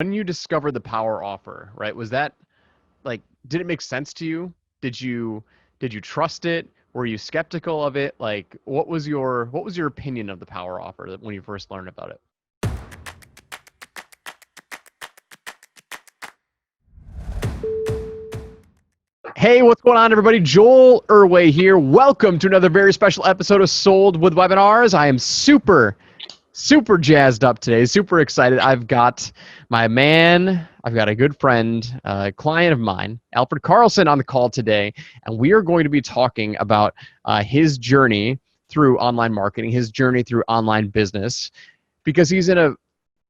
When you discovered the power offer, right? Was that like, did it make sense to you? Did you trust it? Were you skeptical of it? Like, what was your opinion of the power offer when you first learned about it? Hey, what's going on, everybody? Joel Irway here. Welcome to another very special episode of Sold with Webinars. I am super jazzed up today, super excited. I've got a good friend, a client of mine, Alfred Karlsen, on the call today, and we are going to be talking about his journey through online marketing, his journey through online business, because he's in a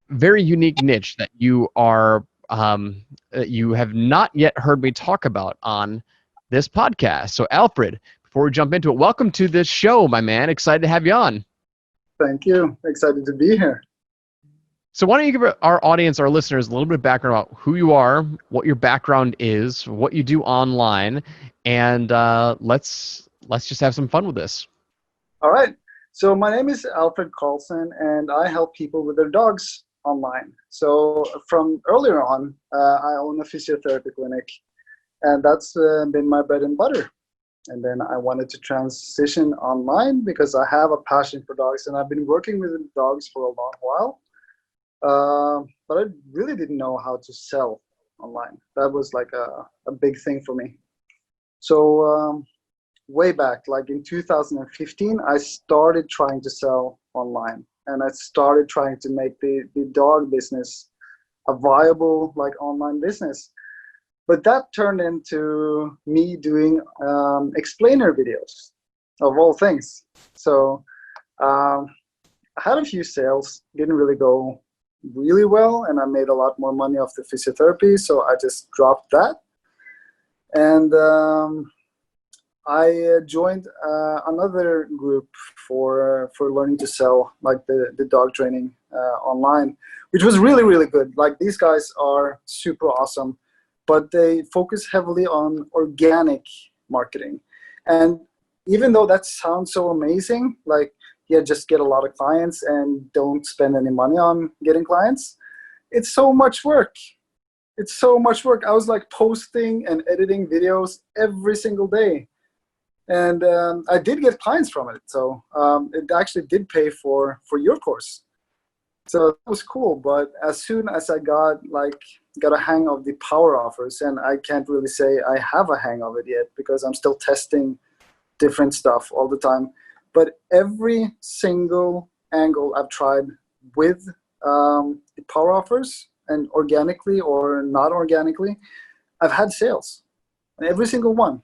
very unique niche that you have not yet heard me talk about on this podcast. So, Alfred, before we jump into it, welcome to this show, my man. Excited to have you on. Thank you. Excited to be here. So why don't you give our audience, our listeners, a little bit of background about who you are, what your background is, what you do online, and let's just have some fun with this. All right. So my name is Alfred Karlsen, and I help people with their dogs online. So from earlier on, I own a physiotherapy clinic, and that's been my bread and butter. And then I wanted to transition online because I have a passion for dogs, and I've been working with dogs for a long while. But I really didn't know how to sell online. That was like a big thing for me. So way back, like in 2015, I started trying to sell online, and I started trying to make the dog business a viable like online business. But that turned into me doing explainer videos of all things. So I had a few sales, didn't really go really well, and I made a lot more money off the physiotherapy, so I just dropped that. And I joined another group for learning to sell, like the dog training online, which was really good. Like, these guys are super awesome, but they focus heavily on organic marketing. And even though that sounds so amazing, like, yeah, just get a lot of clients and don't spend any money on getting clients, it's so much work. It's so much work. I was like posting and editing videos every single day. And I did get clients from it. So it actually did pay for your course. So that was cool. But as soon as I got a hang of the power offers, and I can't really say I have a hang of it yet because I'm still testing different stuff all the time. But every single angle I've tried with the power offers, and organically or not organically, I've had sales, and every single one.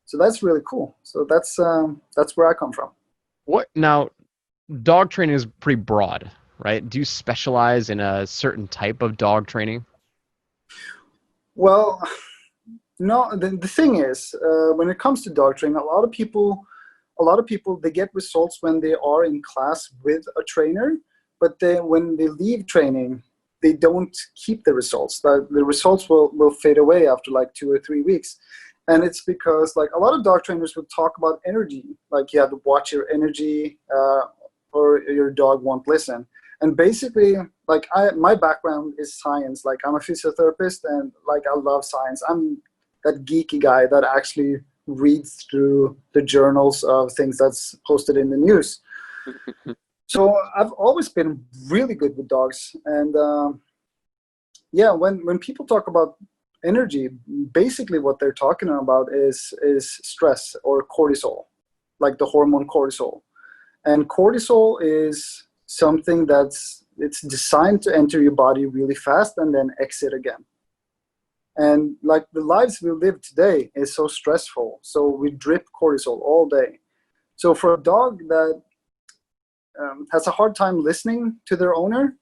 So that's really cool. So that's where I come from. What now? Dog training is pretty broad, right? Do you specialize in a certain type of dog training? Well, no. The thing is, when it comes to dog training, a lot of people they get results when they are in class with a trainer, but when they leave training, they don't keep the results. The results will fade away after like 2 or 3 weeks. And it's because, like, a lot of dog trainers will talk about energy, like you have to watch your energy, or your dog won't listen. And basically, like, my background is science. Like, I'm a physiotherapist, and like, I love science. I'm that geeky guy that actually reads through the journals of things that's posted in the news. So I've always been really good with dogs. And yeah, when people talk about energy, basically what they're talking about is stress or cortisol, like the hormone cortisol. And cortisol is something it's designed to enter your body really fast and then exit again. And like, the lives we live today is so stressful, so we drip cortisol all day. So for a dog that has a hard time listening to their owner,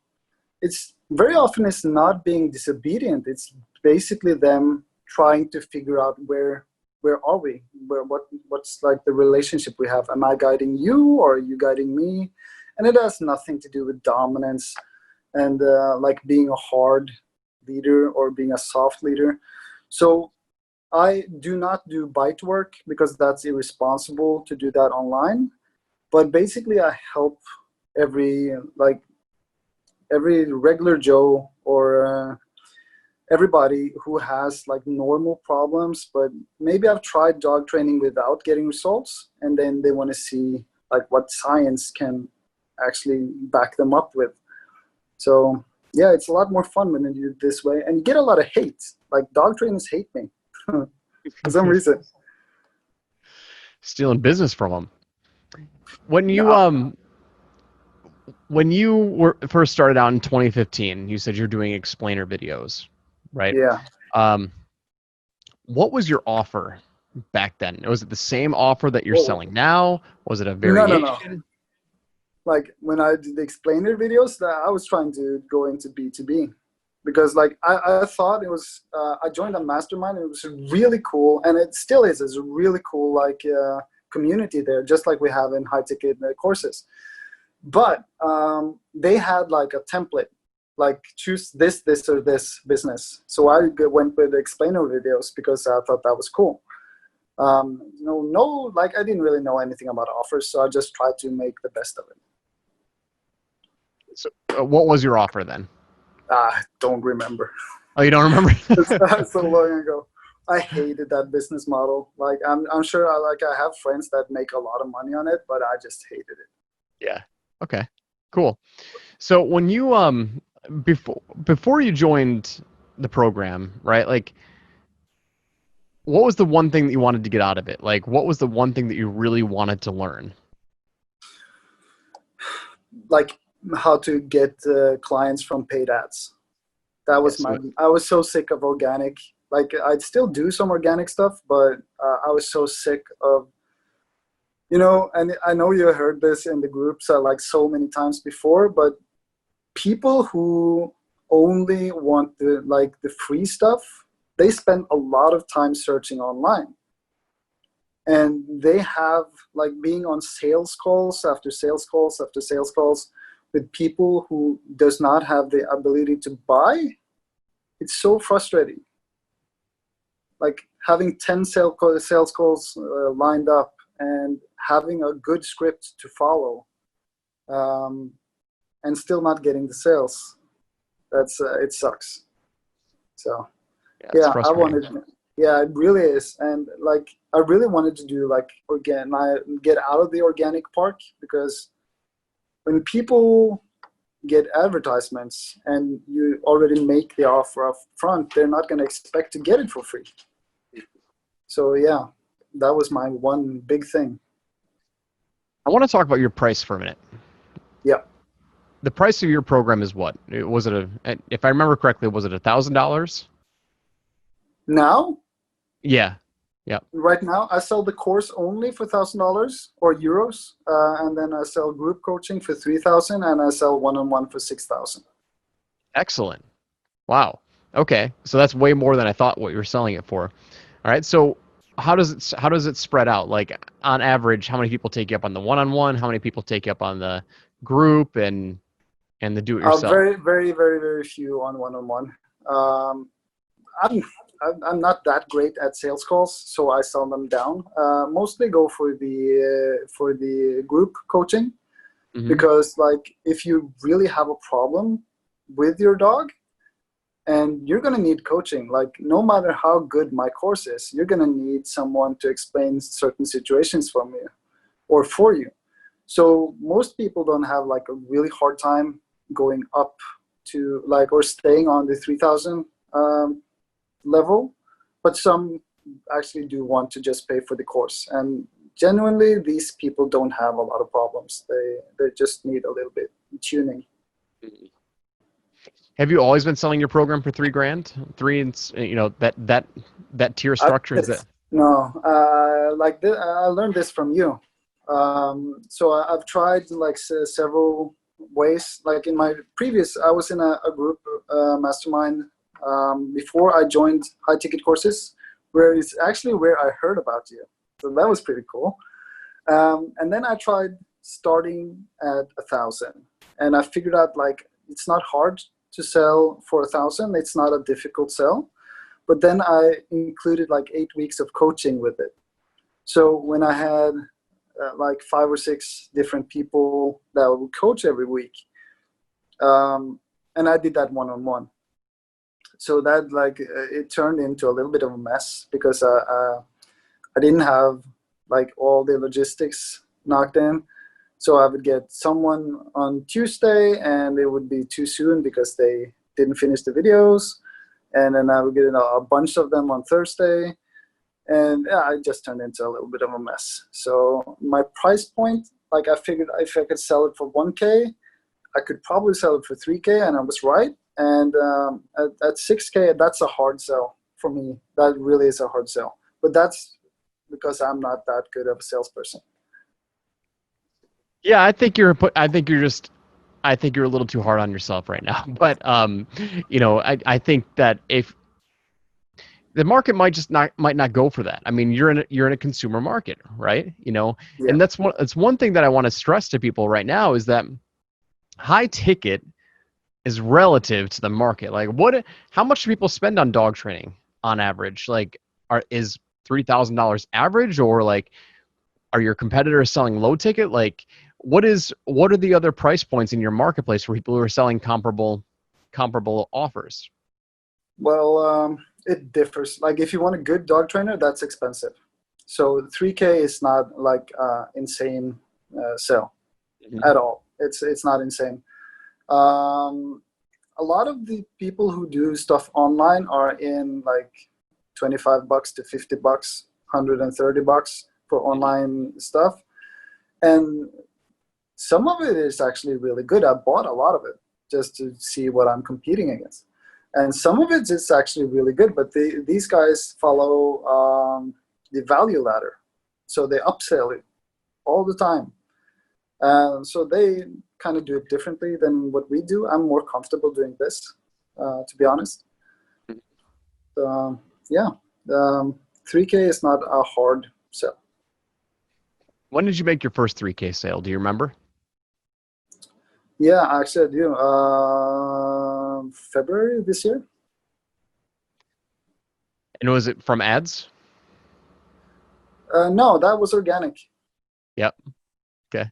it's very often it's not being disobedient. It's basically them trying to figure out where are we, what's like the relationship we have. Am I guiding you, or are you guiding me? And it has nothing to do with dominance and like being a hard leader or being a soft leader. So I do not do bite work because that's irresponsible to do that online. But basically, I help every regular Joe or everybody who has like normal problems, but maybe I've tried dog training without getting results, and then they want to see like what science can actually back them up with. So yeah, it's a lot more fun when you do it this way, and you get a lot of hate. Like dog trainers hate me for some reason. Stealing business from them. When you No. when you were first started out in 2015, you said you're doing explainer videos, right? Yeah. Um, what was your offer back then? Was it the same offer that you're Whoa. selling now? Was it a No. variation? Like when I did the explainer videos, that I was trying to go into B2B, because like I thought it was, I joined a mastermind, and it was really cool, and it still is. It's a really cool like community there, just like we have in high ticket courses. But they had like a template, like choose this, this, or this business. So I went with the explainer videos because I thought that was cool. Like I didn't really know anything about offers, so I just tried to make the best of it. So, what was your offer then? I don't remember. Oh, you don't remember? That's so long ago. I hated that business model. Like I'm sure I have friends that make a lot of money on it, but I just hated it. Yeah. Okay. Cool. So when you before you joined the program, right? Like, what was the one thing that you wanted to get out of it? Like, what was the one thing that you really wanted to learn? Like how to get clients from paid ads. That was I was so sick of organic. Like I'd still do some organic stuff, but I was so sick of, and I know you heard this in the groups like so many times before, but people who only want the free stuff, they spend a lot of time searching online. And they have like being on sales calls after sales calls after sales calls with people who does not have the ability to buy. It's so frustrating. Like having 10 sales calls lined up and having a good script to follow, and still not getting the sales. That's it sucks. So it's yeah, yeah, it really is. And like I really wanted to do like get out of the organic part, because when people get advertisements and you already make the offer up front, they're not going to expect to get it for free. So yeah, that was my one big thing. I want to talk about your price for a minute. Yeah. The price of your program is what? Was it if I remember correctly, was it $1,000? Now? Yeah. Yeah. Right now, I sell the course only for $1,000 or euros, and then I sell group coaching for 3,000, and I sell one-on-one for 6,000. Excellent. Wow. Okay. So that's way more than I thought what you were selling it for. All right. So how does it spread out? Like on average, how many people take you up on the one-on-one? How many people take you up on the group and the do-it-yourself? Very, very, very, very few on one-on-one. I'm not that great at sales calls, so I sell them down. Mostly go for the group coaching, because like if you really have a problem with your dog, and you're gonna need coaching. Like no matter how good my course is, you're gonna need someone to explain certain situations for you or for you. So most people don't have like a really hard time going up to like or staying on the 3,000 level, but some actually do want to just pay for the course. And genuinely, these people don't have a lot of problems. They just need a little bit tuning. Have you always been selling your program for $3,000? That tier structure is that? No, like I learned this from you. So I've tried like several ways. Like in my previous, I was in a group mastermind before I joined high ticket courses, where it's actually where I heard about you. So that was pretty cool. And then I tried starting at 1,000, and I figured out like it's not hard to sell for 1,000. It's not a difficult sell. But then I included like 8 weeks of coaching with it. So when I had like 5 or 6 different people that would coach every week, and I did that one-on-one. So that like it turned into a little bit of a mess because I didn't have like all the logistics knocked in. So I would get someone on Tuesday and it would be too soon because they didn't finish the videos. And then I would get a bunch of them on Thursday. And yeah, it just turned into a little bit of a mess. So my price point, like I figured if I could sell it for 1K, I could probably sell it for 3K, and I was right. And at 6K, that's a hard sell for me. That really is a hard sell. But that's because I'm not that good of a salesperson. Yeah, I think you're a little too hard on yourself right now. But I think that if the market might not go for that. I mean, you're in a consumer market, right? Yeah. And it's one thing that I want to stress to people right now is that high ticket is relative to the market. Like how much do people spend on dog training on average? Like is $3,000 average, or like are your competitors selling low ticket? Like what are the other price points in your marketplace for people who are selling comparable offers? Well, it differs. Like if you want a good dog trainer, that's expensive. So 3K is not like insane sale at all. It's not insane. A lot of the people who do stuff online are in like $25 to $50, $130 for online stuff. And some of it is actually really good. I bought a lot of it just to see what I'm competing against. And some of it is actually really good, but these guys follow the value ladder. So they upsell it all the time. So they kind of do it differently than what we do. I'm more comfortable doing this, to be honest. Yeah, 3K is not a hard sell. When did you make your first 3K sale? Do you remember? Yeah, actually I do. February this year. And was it from ads? No, that was organic. Yep. Okay.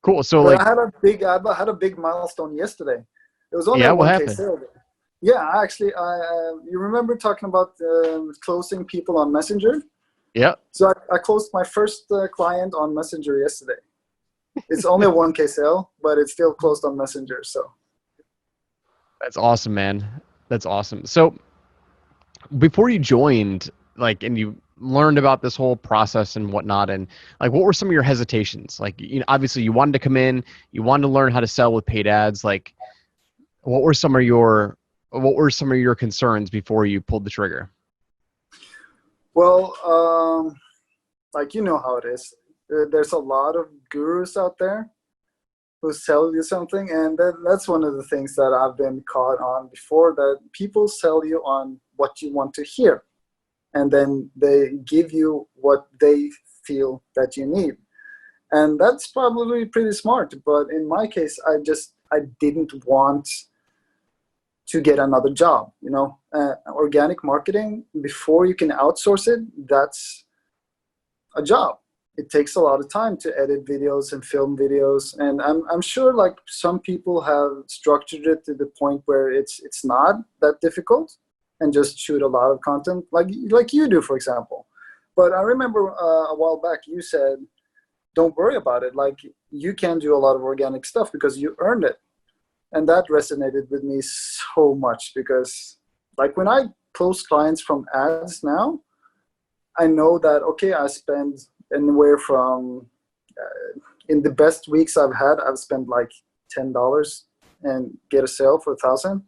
Cool. So But like, I had a big milestone yesterday. It was only yeah, a what 1K happened? sale. Yeah, actually, you remember talking about closing people on Messenger? Yep. So I closed my first client on Messenger yesterday. It's only a 1K sale, but it's still closed on Messenger. So That's awesome, man. That's awesome. So before you joined, like, and you learned about this whole process and whatnot, and like, what were some of your hesitations? Like, obviously you wanted to come in, you wanted to learn how to sell with paid ads. Like, what were some of your concerns before you pulled the trigger? well, like you know how it is. There's a lot of gurus out there who sell you something, and that's one of the things that I've been caught on before, that people sell you on what you want to hear, and then they give you what they feel that you need. And that's probably pretty smart, but in my case, I didn't want to get another job. Organic marketing, before you can outsource it, that's a job. It takes a lot of time to edit videos and film videos, and I'm sure like some people have structured it to the point where it's not that difficult and just shoot a lot of content like you do, for example. But I remember a while back you said, don't worry about it, like you can do a lot of organic stuff because you earned it. And that resonated with me so much, because like when I close clients from ads now, I know that, okay, I spend anywhere from, in the best weeks I've had, I've spent like $10 and get a sale for 1,000,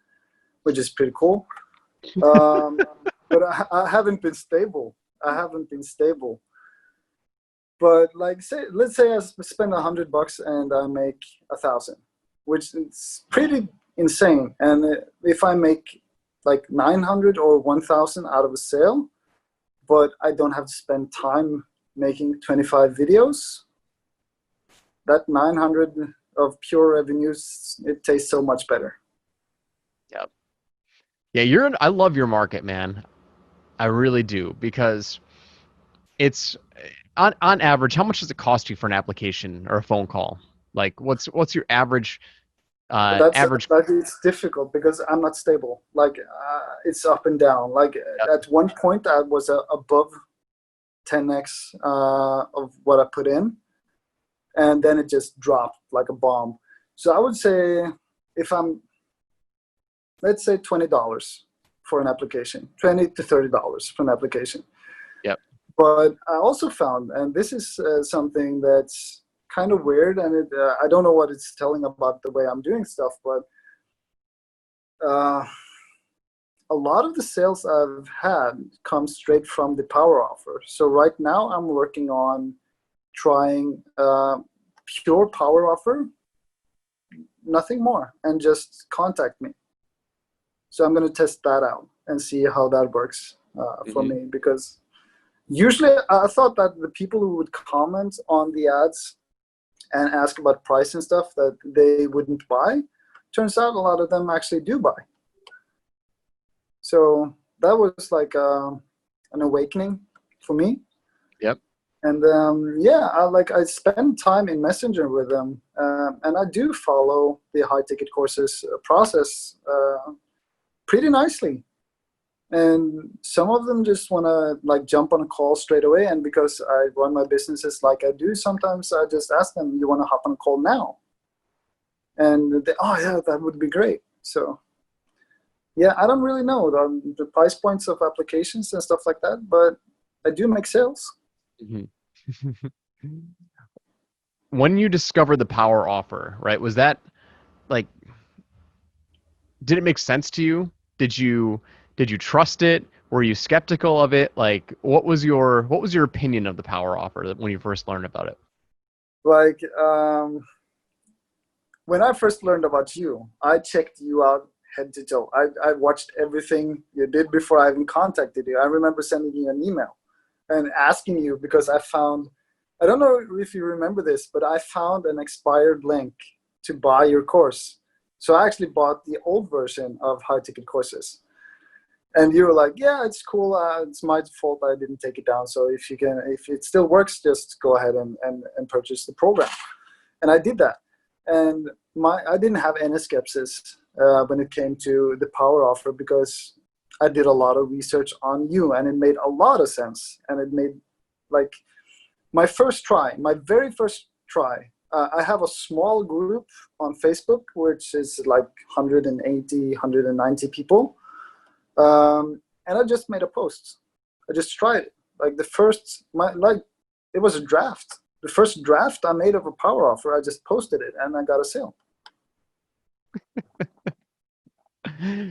which is pretty cool. But I haven't been stable. But like, let's say I spend $100 and I make 1,000, which is pretty insane. And if I make like 900 or 1,000 out of a sale, but I don't have to spend time making 25 videos, that 900 of pure revenues, it tastes so much better. Yep. Yeah, I love your market, man. I really do, because it's on average, how much does it cost you for an application or a phone call? Like what's your average Average. But it's difficult because I'm not stable. Like it's up and down. Like Yep. at one point I was above 10x of what I put in, and then it just dropped like a bomb. So I would say if let's say $20 for an application, $20 to $30 for an application. Yep. But I also found, and this is something that's kind of weird, and I don't know what it's telling about the way I'm doing stuff, but a lot of the sales I've had come straight from the power offer. So right now I'm working on trying pure power offer, nothing more, and just contact me. So I'm going to test that out and see how that works for me, because usually I thought that the people who would comment on the ads and ask about price and stuff that they wouldn't buy, turns out a lot of them actually do buy. So that was like an awakening for me. Yep. And yeah, I spend time in Messenger with them, and I do follow the high ticket courses process pretty nicely. And some of them just want to like jump on a call straight away. And because I run my businesses like I do, sometimes I just ask them, "You want to hop on a call now?" And they, "Oh yeah, that would be great." So yeah, I don't really know the price points of applications and stuff like that, but I do make sales. When you discovered the power offer, right? Was that like, did it make sense to you? Did you trust it? Were you skeptical of it? Like, what was your opinion of the power offer when you first learned about it? Like when I first learned about you, I checked you out head to toe. I watched everything you did before I even contacted you. I remember sending you an email and asking you because I found, I don't know if you remember this, but I found an expired link to buy your course. So I actually bought the old version of high ticket courses. And you were like, "Yeah, it's cool. It's my fault I didn't take it down. So if it still works, just go ahead and purchase the program." And I did that. And I didn't have any skepsis when it came to the power offer, because I did a lot of research on you, and it made a lot of sense. And it made like my very first try. I have a small group on Facebook, which is like 180, 190 people. And I just made a post. I just tried it. Like it was a draft. The first draft I made of a power offer, I just posted it and I got a sale.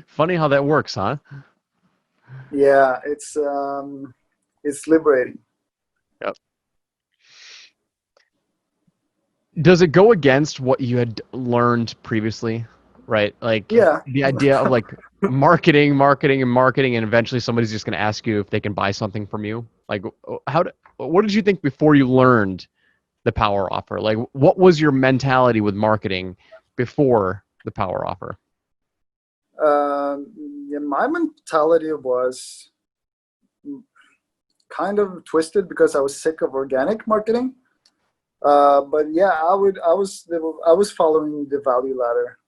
Funny how that works, huh? Yeah, it's liberating. Yep. Does it go against what you had learned previously? Right? Like, yeah, the idea of like marketing, and eventually somebody's just going to ask you if they can buy something from you. Like, what did you think before you learned the power offer? Like, what was your mentality with marketing before the power offer? Yeah, my mentality was kind of twisted because I was sick of organic marketing. But yeah, I was following the value ladder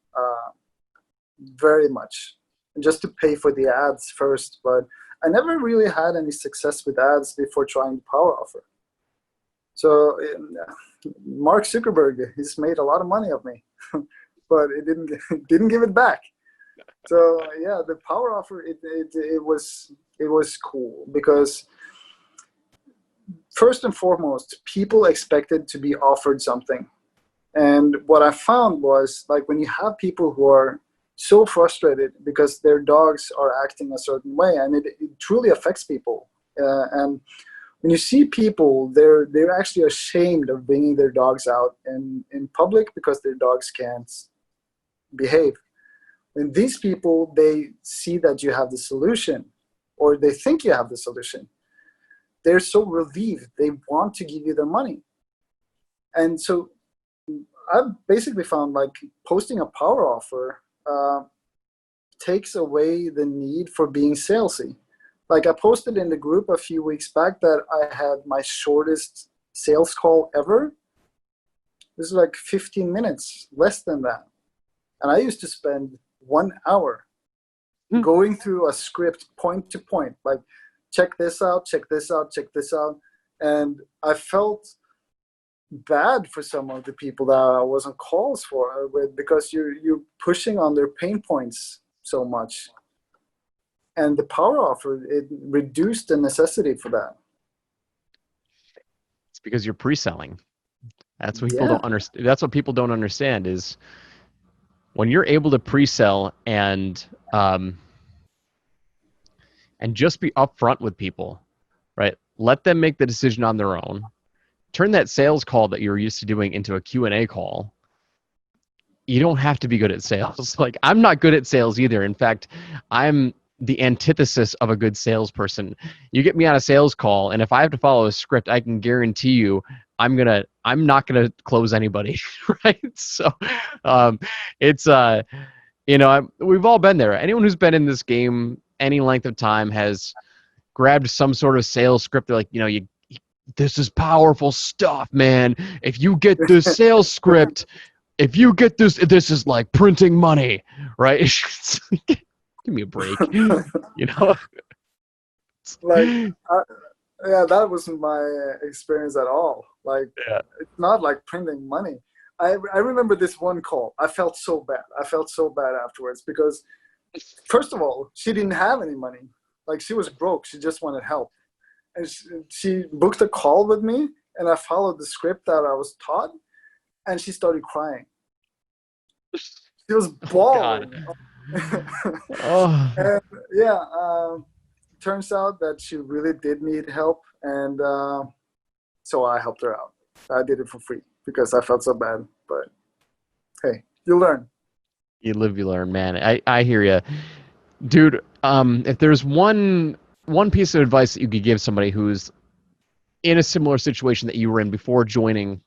very much, just to pay for the ads first. But I never really had any success with ads before trying the power offer. So Mark Zuckerberg, he's made a lot of money of me, but it didn't give it back. So yeah, the power offer it was cool because first and foremost, people expected to be offered something. And what I found was, like, when you have people who are so frustrated because their dogs are acting a certain way, and it truly affects people. And when you see people, they're actually ashamed of bringing their dogs out in public because their dogs can't behave. And these people, they see that you have the solution, or they think you have the solution. They're so relieved. They want to give you their money. And so I've basically found, like, posting a power offer takes away the need for being salesy. Like, I posted in the group a few weeks back that I had my shortest sales call ever. This is like 15 minutes, less than that. And I used to spend 1 hour going through a script point to point, like check this out, check this out, check this out. And I felt bad for some of the people that I was on calls for because you're pushing on their pain points so much. And the power offer, it reduced the necessity for that. It's because you're pre-selling. That's what people don't understand. That's what people don't understand is when you're able to pre-sell and just be upfront with people, right? Let them make the decision on their own. Turn that sales call that you're used to doing into a Q&A call. You don't have to be good at sales. Like, I'm not good at sales either. In fact, I'm the antithesis of a good salesperson. You get me on a sales call, and if I have to follow a script, I can guarantee you I'm not gonna close anybody, right? So, it's we've all been there. Anyone who's been in this game any length of time has grabbed some sort of sales script. They're like, this is powerful stuff, man. If you get this sales script, if you get this is like printing money, right? Give me a break, That wasn't my experience at all. Like, It's not like printing money. I remember this one call. I felt so bad. I felt so bad afterwards because, first of all, she didn't have any money. Like, she was broke. She just wanted help. And she booked a call with me, and I followed the script that I was taught, and she started crying. She was bawling. And turns out that she really did need help, and so I helped her out. I did it for free because I felt so bad. But hey, you learn. You live, you learn, man. I hear you, dude. If there's one piece of advice that you could give somebody who's in a similar situation that you were in before joining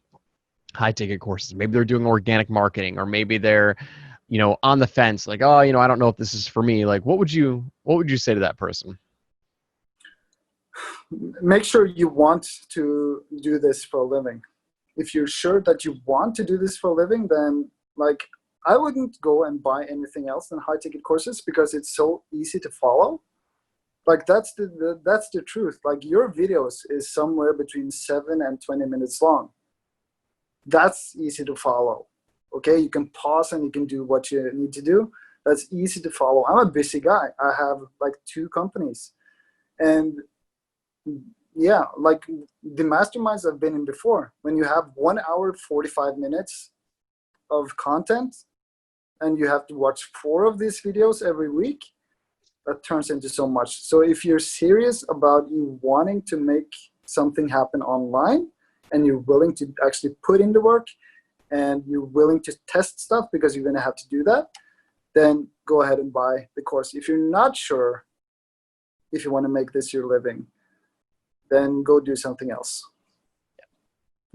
high ticket courses, maybe they're doing organic marketing, or maybe they're, on the fence, like, I don't know if this is for me. Like, what would you say to that person? Make sure you want to do this for a living. If you're sure that you want to do this for a living, then I wouldn't go and buy anything else than high ticket courses because it's so easy to follow. Like, that's the truth. Like, your videos is somewhere between 7 and 20 minutes long. That's easy to follow. Okay, you can pause and you can do what you need to do. That's easy to follow. I'm a busy guy. I have 2 companies. And the masterminds I've been in before, when you have 1 hour, 45 minutes of content and you have to watch 4 of these videos every week, that turns into so much. So if you're serious about you wanting to make something happen online and you're willing to actually put in the work and you're willing to test stuff because you're going to have to do that, then go ahead and buy the course. If you're not sure if you want to make this your living, then go do something else.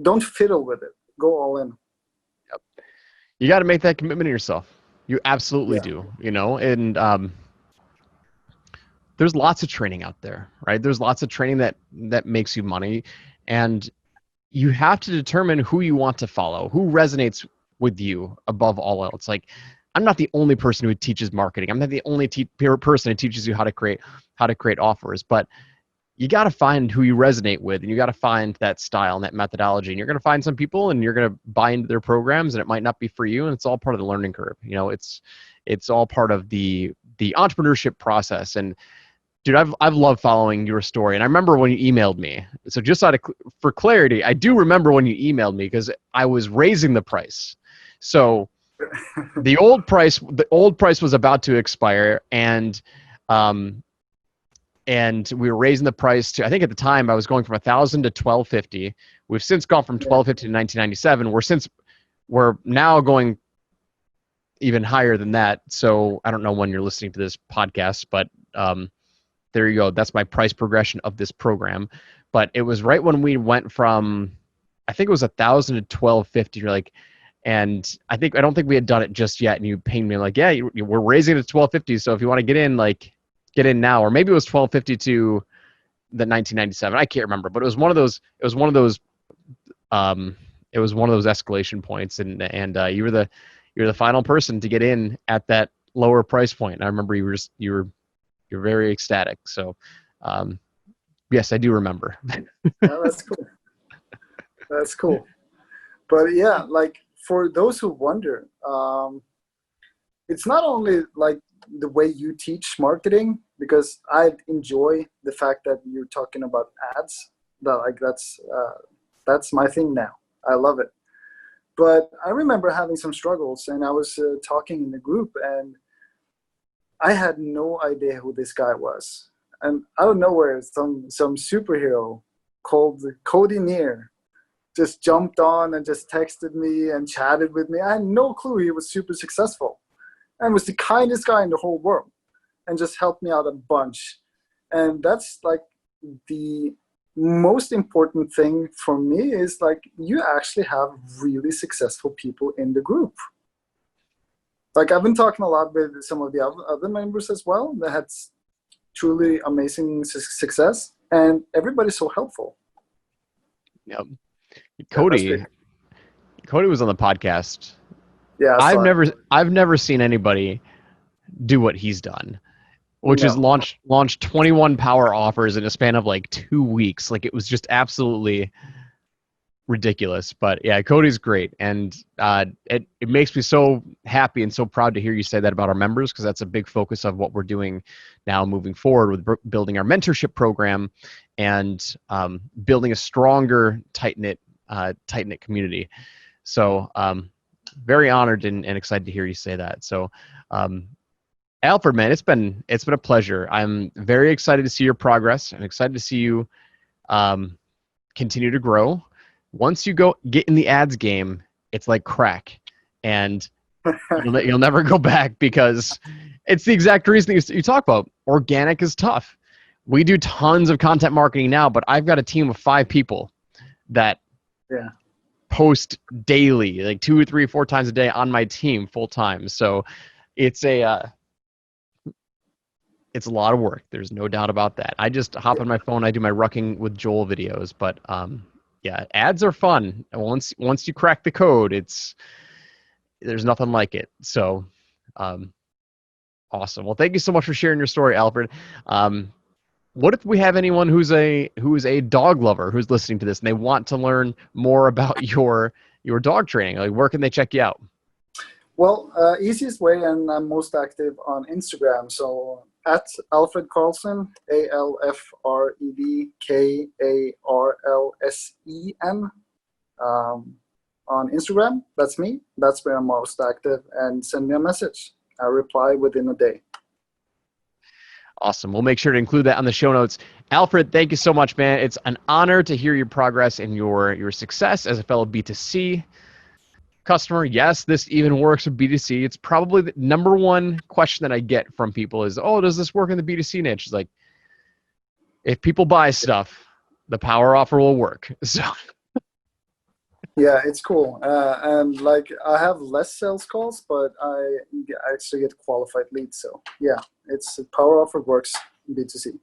Don't fiddle with it. Go all in. Yep. You got to make that commitment to yourself. You absolutely do, and there's lots of training out there, right? There's lots of training that makes you money, and you have to determine who you want to follow, who resonates with you above all else. Like, I'm not the only person who teaches marketing. I'm not the only person who teaches you how to create offers, but you got to find who you resonate with, and you got to find that style and that methodology. And you're going to find some people, and you're going to buy into their programs, and it might not be for you. And it's all part of the learning curve. It's all part of the entrepreneurship process. And dude, I've loved following your story. And I remember when you emailed me. So just for clarity, I do remember when you emailed me because I was raising the price. So the old price was about to expire, and we were raising the price to, I think at the time I was going from $1,000 to $1,250. We've since gone from $1,250 to $1,997. We're now going even higher than that. So I don't know when you're listening to this podcast, but there you go. That's my price progression of this program. But it was right when we went from, I think it was $1,000 to $1,250. You're like, and I don't think we had done it just yet. And you pinged me like, yeah, we're raising it to $1,250. So if you want to get in, get in now. Or maybe it was $1,250 to the $1,997. I can't remember, but it was one of those escalation points. And you were you're the final person to get in at that lower price point. And I remember you're very ecstatic. So yes, I do remember. Yeah, that's cool. That's cool. But yeah, like for those who wonder, it's not only like the way you teach marketing, because I enjoy the fact that you're talking about ads. That's my thing now. I love it. But I remember having some struggles, and I was talking in the group, and I had no idea who this guy was. And out of nowhere, some superhero called Cody Neer just jumped on and just texted me and chatted with me. I had no clue he was super successful and was the kindest guy in the whole world and just helped me out a bunch. And that's like the most important thing for me, is like you actually have really successful people in the group. Like I've been talking a lot with some of the other members as well that had truly amazing success, and everybody's so helpful. Yep. Cody was on the podcast. Yeah, I've never seen anybody do what he's done, which is launch 21 power offers in a span of like 2 weeks. Like it was just absolutely ridiculous. But yeah, Cody's great, and it makes me so happy and so proud to hear you say that about our members, because that's a big focus of what we're doing now moving forward with building our mentorship program and building a stronger, tight-knit community. So very honored and excited to hear you say that. So Alfred, man, it's been a pleasure. I'm very excited to see your progress. I'm excited to see you continue to grow. Once you get in the ads game, it's like crack, and you'll never go back, because it's the exact reason you talk about. Organic is tough. We do tons of content marketing now, but I've got a team of 5 people that post daily, like 2 or 3 or 4 times a day on my team full time. So it's a lot of work. There's no doubt about that. I just hop on my phone. I do my Rucking with Joel videos, but yeah, ads are fun. And once you crack the code, there's nothing like it. So awesome. Well, thank you so much for sharing your story, Alfred. What if we have anyone who's a dog lover who's listening to this and they want to learn more about your dog training? Like, where can they check you out? Well, easiest way, and I'm most active on Instagram. So at Alfred Karlsen, AlfredKarlsen, on Instagram. That's me. That's where I'm most active. And send me a message. I reply within a day. Awesome. We'll make sure to include that on the show notes. Alfred, thank you so much, man. It's an honor to hear your progress and your success as a fellow B2C customer. Yes, this even works with B2C. It's probably the number one question that I get from people is, oh, does this work in the B2C niche? It's like, if people buy stuff, the power offer will work. So yeah, it's cool. And like I have less sales calls, but I actually get qualified leads. So yeah, power offer works in B2C.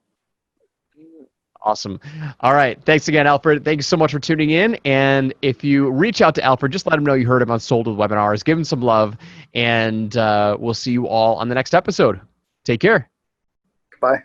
Awesome. All right. Thanks again, Alfred. Thank you so much for tuning in. And if you reach out to Alfred, just let him know you heard him on Sold with Webinars. Give him some love, and we'll see you all on the next episode. Take care. Bye.